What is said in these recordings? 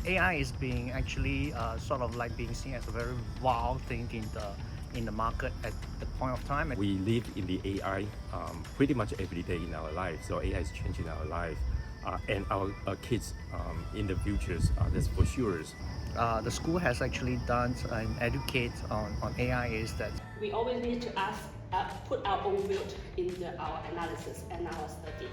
AI is being actually sort of like being seen as a very wild thing in the market at the point of time. We live in the AI pretty much every day in our life, so AI is changing our life and our kids in the futures, that's for sure. The school has actually done and educate on AI is that we always need to ask, put our own build into our analysis and our study.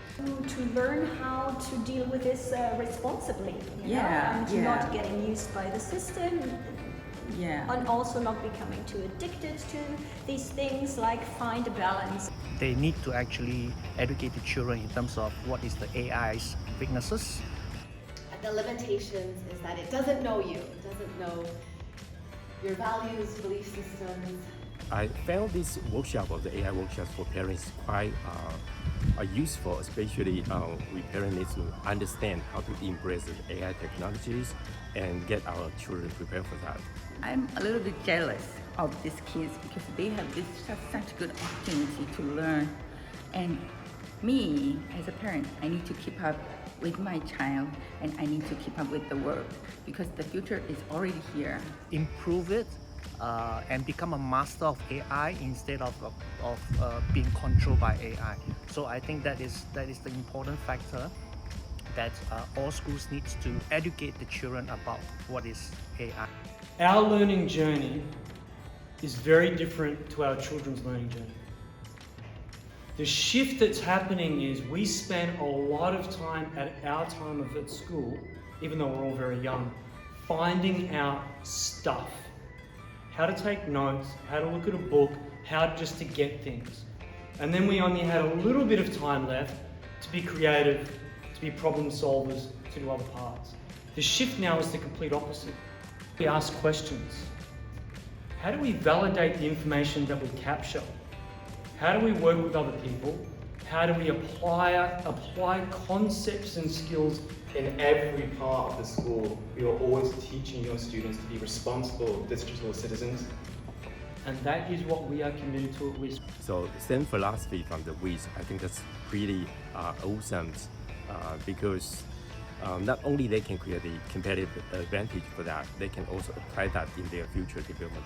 To learn how to deal with this responsibly, and not getting used by the system, and also not becoming too addicted to these things, like find a balance. they need to actually educate the children in terms of what is the AI's weaknesses. The limitations is that it doesn't know you. It doesn't know your values, belief systems. I found this workshop of the AI workshops for parents quite useful, especially we parents need to understand how to embrace the AI technologies and get our children prepared for that. I'm a little bit jealous of these kids because they have such good opportunity to learn. And me, as a parent, I need to keep up with my child and I need to keep up with the world because the future is already here. Improve it and become a master of AI instead of being controlled by AI. So I think that is the important factor that all schools need to educate the children about what is AI. Our learning journey is very different to our children's learning journey. The shift that's happening is we spend a lot of time at our time at school, even though we're all very young, finding out stuff. How to take notes, how to look at a book, how just to get things. And then we only had a little bit of time left to be creative, to be problem solvers, to do other parts. The shift now is the complete opposite. We ask questions. How do we validate the information that we capture? How do we work with other people? How do we apply concepts and skills? In every part of the school, we are always teaching your students to be responsible digital citizens. And that is what we are committed to at WISS. So same philosophy from the WISS, I think that's pretty awesome because not only they can create a competitive advantage for that, they can also apply that in their future development.